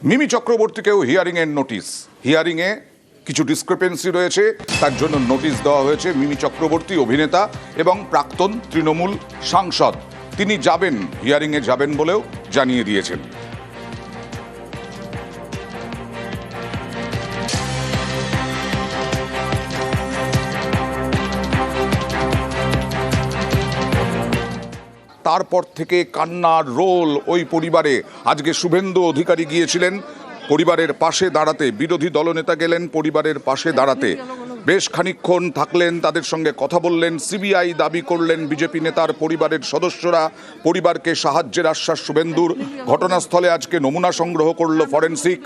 মিমি চক্রবর্তীকেও হিয়ারিংয়ের notice. হিয়ারিংয়ে কিছু discrepancy রয়েছে, তার জন্য নোটিশ দেওয়া হয়েছে। মিমি চক্রবর্তী অভিনেতা এবং প্রাক্তন তৃণমূল সাংসদ, তিনি যাবেন, হিয়ারিংয়ে যাবেন বলেও জানিয়ে দিয়েছেন। তারপর থেকে কান্নার রোল ওই পরিবারে। আজকে শুভেন্দু অধিকারী গিয়েছিলেন পরিবারের পাশে দাঁড়াতে, বিরোধী দলনেতা গেলেন পরিবারের পাশে দাঁড়াতে, বেশ খানিকক্ষণ থাকলেন, তাদের সঙ্গে কথা বললেন। সিবিআই দাবি করলেন বিজেপি নেতার পরিবারের সদস্যরা, পরিবারকে সাহায্যের আশ্বাস শুভেন্দুর। ঘটনাস্থলে আজকে নমুনা সংগ্রহ করল ফরেন্সিক।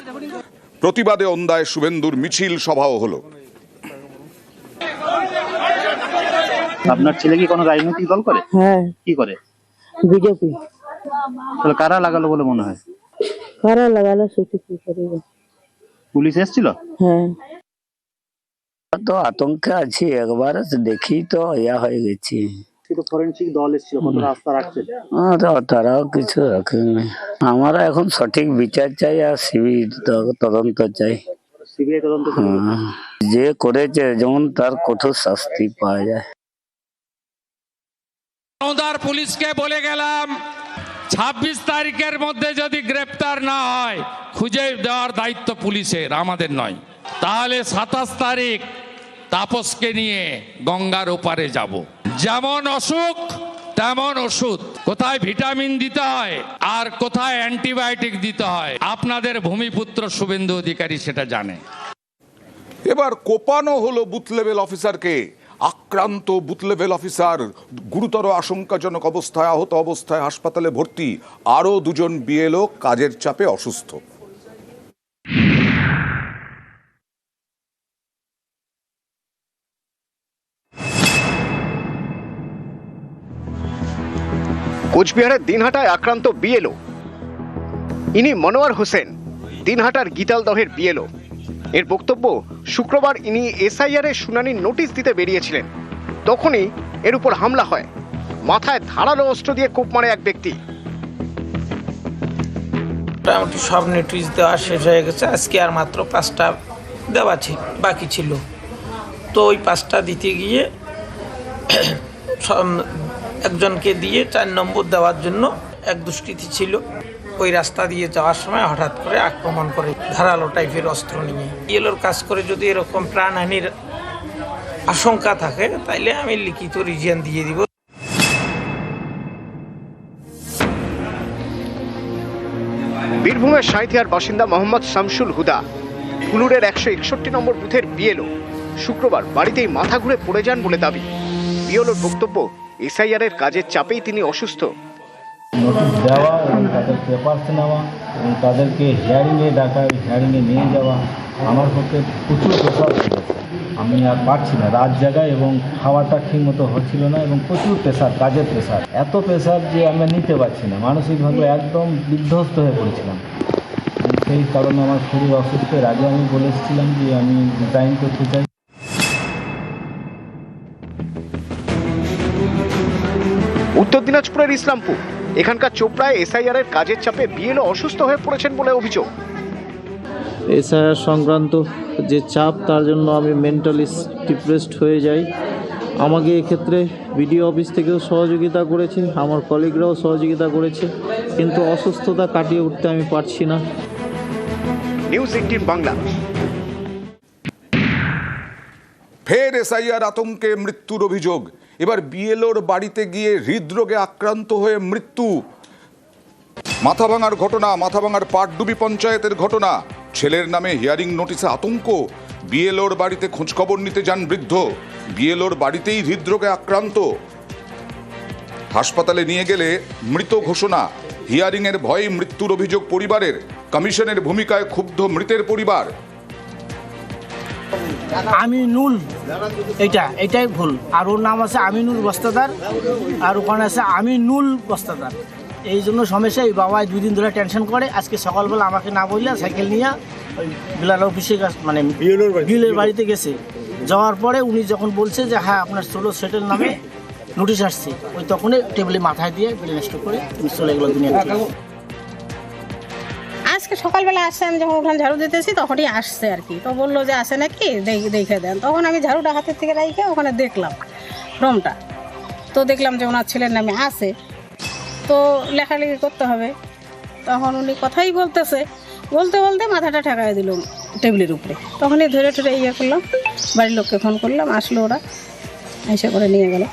প্রতিবাদে ওন্দায় শুভেন্দুর মিছিল সভাও হলো। আপনার ছেলে কি কোনো রাজনৈতিক দল করে? হ্যাঁ। কি করে? বিজেপি। তাহলে কারা লাগালো বলে মনে হয়? কারা লাগালো সেটা কি করে? পুলিশ এসেছিল? হ্যাঁ। তো আতঙ্কে আছি, একবার দেখি তো ইয়া হয়ে গেছি। শুধু ফরেনসিক দল এসেছিল, কত রাস্তা রাখছে? তারাও কিছু রাখেনি। আমরা এখন সঠিক বিচার চাই আর সিবিআই তদন্ত চাই। সিবিআই তদন্ত? যে করেছে যেমন তার কঠোর শাস্তি পাওয়া যায়। পুলিশকে বলে গেলাম 26 তারিখের মধ্যে যদি গ্রেপ্তার না হয় খুঁজে দেওয়ার দায়িত্ব পুলিশের, আমাদের নয়। তাহলে 27 তারিখ তাপসকে নিয়ে গঙ্গার ওপারে যাব। যেমন অসুখ তেমন ওষুধ, কোথায় ভিটামিন দিতে হয় আর কোথায় অ্যান্টিবায়োটিক দিতে হয় আপনাদের ভূমিপুত্র শুভেন্দু অধিকারী সেটা জানে। এবার কোপানো হলো বুথ লেভেল অফিসারকে। আক্রান্ত বুথ লেভেল অফিসার গুরুতর আশঙ্কাজনক অবস্থায়, আহত অবস্থায় হাসপাতালে ভর্তি। আরও দুজন বিএলও কাজের চাপে অসুস্থ। কোচবিহারের দিনহাটায় আক্রান্ত বিএলও, ইনি মনোয়ার হোসেন, দিনহাটার গীতালদহের বিএলও। এর বক্তব্য, শুক্রবার ইনি এসআইআর এর শুনানির নোটিশ দিতে বেরিয়েছিলেন, তখনই এর উপর হামলা হয়। মাথায় ধারালো অস্ত্র দিয়ে কোপ মারে এক ব্যক্তি। মোটামুটি সব নোটিশ দেওয়া শেষ হয়ে গেছে। আজকে আর মাত্র 5টা দেওয়া বাকি ছিল। তো ওই 5টা দিতে গিয়ে একজনকে দিয়ে 4 নম্বর দেওয়ার জন্য এক দুষ্কৃতী ছিল, ওই রাস্তা দিয়ে যাওয়ার সময় হঠাৎ করে আক্রমণ করে ধারালো টাইপের অস্ত্র নিয়ে। বিএলওর কাজ করে যদি এরকম প্রাণহানির আশঙ্কা থাকে তাইলে আমি লিখিত রিজিয়ন দিয়ে দিব। বীরভূমের সাঁইথিয়ার বাসিন্দা মোহাম্মদ শামসুল হুদা, ফুলুরের 161 নম্বর বুথের বিএলও, শুক্রবার বাড়িতেই মাথা ঘুরে পড়ে যান বলে দাবি। বিএলওর বক্তব্য, এসআইআর এর কাজের চাপেই তিনি অসুস্থ। নোটিশ দেওয়া এবং তাদের পেপারস নেওয়া এবং তাদেরকে হিয়ারিংয়ে ডাকা, হিয়ারিংয়ে নিয়ে যাওয়া আমার পক্ষে প্রচুর প্রেশার হয়ে গেছে। আমি আর পারছি না, রাত জায়গায় এবং খাওয়াটা ঠিক মতো হচ্ছিল না এবং প্রচুর প্রেশার, কাজের প্রেশার, এত প্রেশার যে আমি নিতে পারছি না। মানসিকভাবে একদম বিধ্বস্ত হয়ে পড়েছিলাম। সেই কারণে আমার শরীর অসুস্থ। এর আগে আমি বলেছিলাম যে আমি রিজাইন করতে চাই। উত্তর দিনাজপুরের ইসলামপুর, এখানকার চোপড়ায় এসআইআর এর কাজের চাপে বিএলও অসুস্থ হয়ে পড়েছেন বলে অভিযোগ। এসআইআর সংক্রান্ত যে চাপ, তার জন্য আমি মেন্টালি ডিপ্রেসড হয়ে যাই। আমাকে এক্ষেত্রে বিডিও অফিস থেকেও সহযোগিতা করেছে, আমার কলিগরাও সহযোগিতা করেছে, কিন্তু অসুস্থতা কাটিয়ে উঠতে আমি পারছি না। নিউজ 18 বাংলা। ফের এসআইআর আতঙ্কে মৃত্যুর অভিযোগ। এবার বিএলওর বাড়িতে গিয়ে হৃদরোগে আক্রান্ত হয়ে মৃত্যু। মাথাভাঙার ঘটনা, মাথাভাঙার পাটডুবি পঞ্চায়েতের ঘটনা। ছেলের নামে হিয়ারিং নোটিশে আতঙ্ক। বিএলওর বাড়িতে খোঁজখবর নিতে যান বৃদ্ধ, বিএলওর বাড়িতেই হৃদরোগে আক্রান্ত। হাসপাতালে নিয়ে গেলে মৃত ঘোষণা। হিয়ারিংয়ের ভয়ে মৃত্যুর অভিযোগ পরিবারের। কমিশনের ভূমিকায় ক্ষুব্ধ মৃতের পরিবার। আমিনুল, এটাই ভুল। আর ওর নাম আছে আমিনুল বস্তাদার, আর ওখানে আছে আমিনুল বস্তাদার। এই জন্য সমস্যা। এই বাবা 2 দিন ধরে টেনশন করে। আজকে সকালবেলা আমাকে না বললে সাইকেল নিয়ে ওই বিলাল অফিসে মানে বিলের বাড়িতে গেছে। যাওয়ার পরে উনি যখন বলছে যে হ্যাঁ আপনার ষোলো সেটের নামে নোটিশ আসছে, ওই তখনই টেবিলে মাথায় দিয়ে বিল নষ্ট করে উনি চলে গেল দুনিয়া। আজকে সকালবেলা আসছে, আমি যখন উঠান ঝাড়ু দিতেছি তখনই আসছে আর কি। তো বললো যে আসে নাকি দেখে দেন। তখন আমি ঝাড়ুটা হাতের থেকে রাইখে ওখানে দেখলাম ফর্মটা, তো দেখলাম যে ওনার ছেলের নামে আছে, তো লেখালেখি করতে হবে। তখন উনি কথাই বলতেছে, বলতে বলতে মাথাটা ঠেকায় দিল টেবিলের উপরে। তখনই ধরে ধরে ইয়ে করলাম, বাড়ির লোককে ফোন করলাম, আসলো ওরা, এসে করে নিয়ে গেল।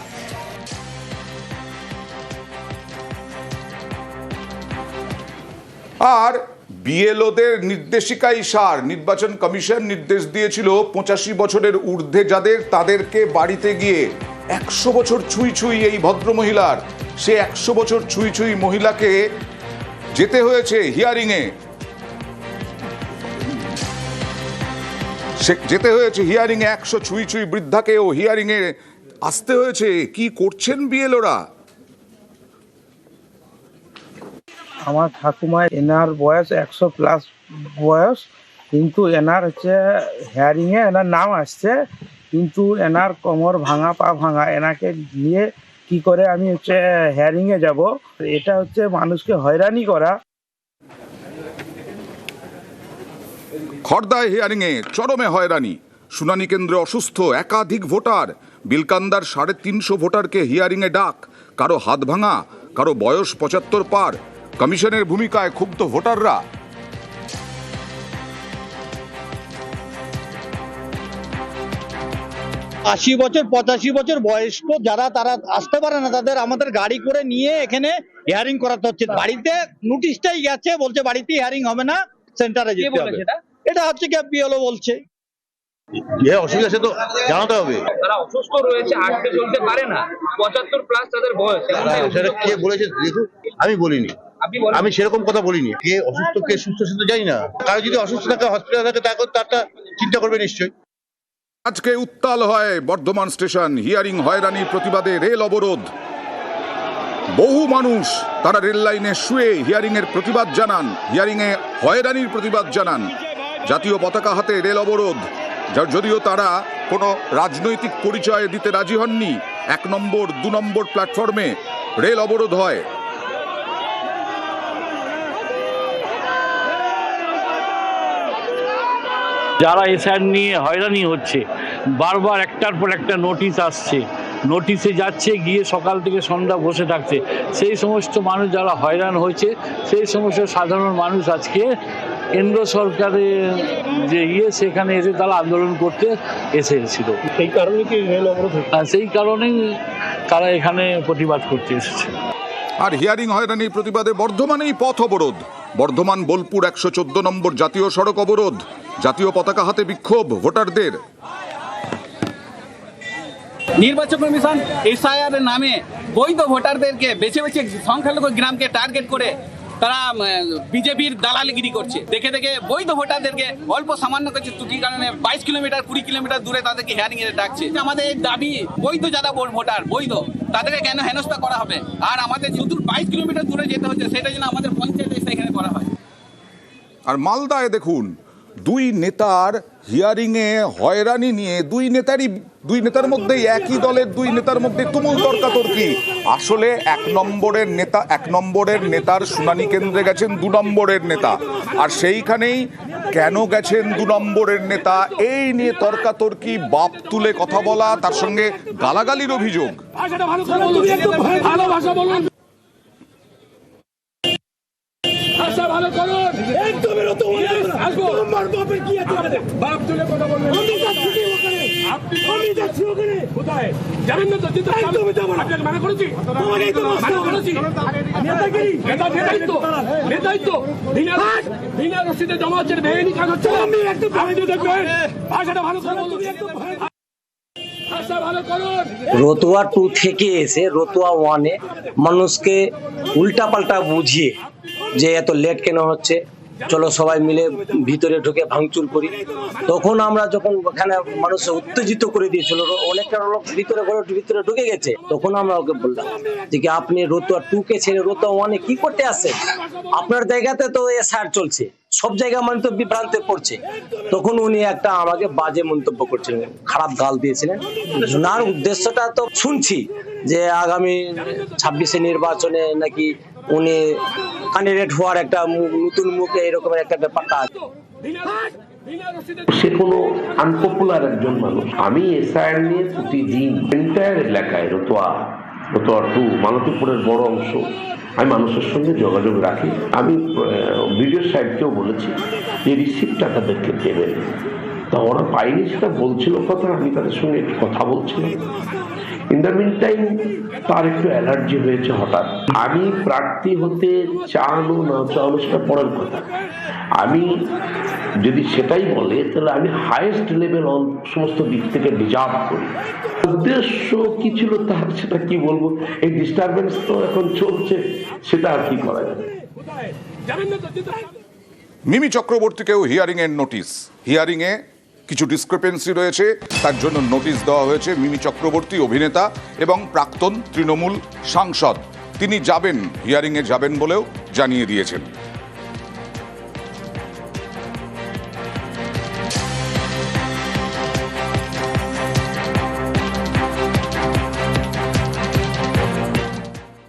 আর বিএলওদের নির্দেশিকাই সার নির্বাচন কমিশন নির্দেশ দিয়েছিল 85 বছরের ঊর্ধ্বে যাদের, তাদেরকে বাড়িতে গিয়ে 100 বছর ছুঁই ছুঁই এই ভদ্রমহিলার, সে 100 বছর ছুঁই ছুঁই মহিলাকে যেতে হয়েছে হিয়ারিংয়ে, যেতে হয়েছে হিয়ারিংয়ে, 100 ছুঁই ছুঁই বৃদ্ধাকেও হিয়ারিংয়ে আসতে হয়েছে। কি করছেন বিএলওরা? আমার ঠাকুমা, এনার বয়স 100+ বয়স, কিন্তু এনার হচ্ছে হেয়ারিংয়ে এনার নাম আসছে, কিন্তু এনার কোমর ভাঙা, পা ভাঙা, এনাকে নিয়ে কি করে আমি হচ্ছে হেয়ারিংয়ে যাব? এটা হচ্ছে মানুষকে হয়রানি করা। খড়দায় হিয়ারিংয়ে চরমে হয়রানি, শুনানি কেন্দ্রে অসুস্থ একাধিক ভোটার, বিলকান্দার 350 ভোটারকে হিয়ারিংয়ে ডাক, কারো হাত ভাঙা, কারো বয়স 75 পার। কমিশনের ভূমিকায় ক্ষুব্ধ ভোটাররা। 80 বছর 85 বছর বয়স্ক যারা, তারা আসতে পারে না, তাদের আমাদের গাড়ি করে নিয়ে এখানে হিয়ারিং করাতে হচ্ছে। বাড়িতে নোটিশটাই গেছে, বলছে বাড়িতে হিয়ারিং হবে না, সেন্টারে যেতে হবে। এটা হচ্ছে কি বিএলও বলছে, যে অসুবিধা সে তো জানাতে হবে। তারা অসুস্থ রয়েছে, হাঁটতে চলতে পারে না, 75+ তাদের বয়স। সেটা কে বলেছে দেখুন, আমি বলিনি, আমি সেরকম কথা বলিনি। কে অসুস্থ কে সুস্থ সে তো জানি না। কারো যদি অসুস্থ থাকে, হসপিটালে থাকে, তারটা চিন্তা করবে নিশ্চয়ই। আজকে উত্তাল হয় বর্ধমান স্টেশন, হিয়ারিং হয়রানির প্রতিবাদে রেল অবরোধ। বহু মানুষ তারা রেল লাইনে শুয়ে হিয়ারিং এর প্রতিবাদ জানান, হিয়ারিং এ হয়রানির প্রতিবাদ জানান। জাতীয় পতাকা হাতে রেল অবরোধ, যদিও তারা কোনো রাজনৈতিক পরিচয় দিতে রাজি হননি। 1 নম্বর 2 নম্বর প্ল্যাটফর্মে রেল অবরোধ হয়। যারা এসআর নিয়ে হয়রানি হচ্ছে, বারবার একটার পর একটা নোটিশ আসছে, নোটিশে যাচ্ছে, গিয়ে সকাল থেকে সন্ধ্যা বসে থাকছে। সেই সমস্ত মানুষ যারা হয়রান হয়েছে, সেই সমস্ত সাধারণ মানুষ আজকে কেন্দ্র সরকারের যে সেখানে এসে তারা আন্দোলন করতে এসেছিল। সেই কারণে কি রেল অবরোধ? সেই কারণেই তারা এখানে প্রতিবাদ করতে এসেছে। আর হিয়ারিং হয়রানির প্রতিবাদে বর্ধমানেই পথ অবরোধ। বর্ধমান বোলপুর 114 নম্বর জাতীয় সড়ক অবরোধ, জাতীয় পতাকা হাতে বিক্ষোভ ভোটারদের। নির্বাচন কমিশন এসআইআর নামে বৈধ ভোটারদেরকে বেছে বেছে সংখ্যালঘু গ্রামকে টার্গেট করে তারা বিজেপির দালালিগিরি করছে। দেখে দেখে বৈধ ভোটারদেরকে অল্প সামান্য কিছু ত্রুটির কারণে 22 কিলোমিটার 20 কিলোমিটার দূরে তাদেরকে হিয়ারিং এ ডাকছে। আমাদের দাবি, বৈধ যারা ভোটার বৈধ, তাদেরকে কেন হেনস্থা করা হবে? আর আমাদের যেহেতু 22 কিলোমিটার দূরে যেতে হচ্ছে, সেটা যেন আমাদের পঞ্চায়েত এখানে করা হয়। আর মালদায় দেখুন, 2 নেতার হিয়ারিংয়ে হয়রানি নিয়ে 2 নেতার মধ্যেই, একই দলের 2 নেতার মধ্যে তুমুল তর্কাতর্কি। আসলে 1 নম্বরের নেতার শুনানি কেন্দ্রে গেছেন 2 নম্বরের নেতা, আর সেইখানেই কেন গেছেন 2 নম্বরের নেতা এই নিয়ে তর্কাতর্কি, বাপ তুলে কথা বলা, তার সঙ্গে গালাগালির অভিযোগ। রতুয়া 2 থেকে এসে রতুয়া 1-এ মানুষকে উল্টাপাল্টা বুঝিয়ে যে এত লেট কেন হচ্ছে, চলো সবাই মিলে ভিতরে ঢুকে ভাঙচুর করি। তখন আমরা যখন ওখানে মানুষ উত্তেজিত করে দিয়েছিল, অনেকটা লোক ভিতরে ঢুকে গেছে, তখন আমরা ওকে বললাম যে কি আপনি রতুয়া 2-কে ছেড়ে রতুয়া 1-এ কি করতে আসছেন? আপনার জায়গাতে তো এসআর চলছে, সব জায়গায় মানুষ তো বিভ্রান্তে পড়ছে। তখন উনি একটা আমাকে বাজে মন্তব্য করছিলেন, খারাপ গাল দিয়েছিলেন। ওনার উদ্দেশ্যটা তো শুনছি যে আগামী 26-এ নির্বাচনে নাকি উনি ক্যান্ডিডেট হওয়ার একটা নতুন মুখে এরকমের একটা ব্যাপারটা আছে। সে কোনো আনপপুলার একজন মানুষ। আমি এসআইআর নিয়ে প্রতিদিন এন্টায়ার এলাকায় রতুয়া 2 মালতীপুরের বড় অংশ আমি মানুষের সঙ্গে যোগাযোগ রাখি। আমি ভিডিও সাইডকেও বলেছি যে রিসিপ্টটা তাদেরকে দেবেন, তা ওরা পাইনি সেটা বলছিল কথা, আমি তাদের সঙ্গে একটু কথা বলছিলাম। ইন দ্য মিন টাইম তার একটু অ্যালার্জি হয়েছে হঠাৎ। আমি প্রার্থী হতে চানো না চানো সেটা পরের কথা, আমি যদি সেটাই বলে তাহলে আমি হাইয়েস্ট লেভেল সমস্ত দিক থেকে ডিজার্ভ করি। উদ্দেশ্য কি ছিল তার সেটা কি বলবো, এই ডিস্টারবেন্স তো এখন চলছে, সেটা আর কি করা যাবে। মিমি চক্রবর্তীকেও হিয়ারিং এর নোটিশ, হিয়ারিং এ কিছু ডিসক্রিপেন্সি রয়েছে, তার জন্য নোটিশ দেওয়া হয়েছে। মিমি চক্রবর্তী অভিনেতা এবং প্রাক্তন তৃণমূল সাংসদ, তিনি যাবেন, হিয়ারিং এ যাবেন বলেও জানিয়ে দিয়েছেন।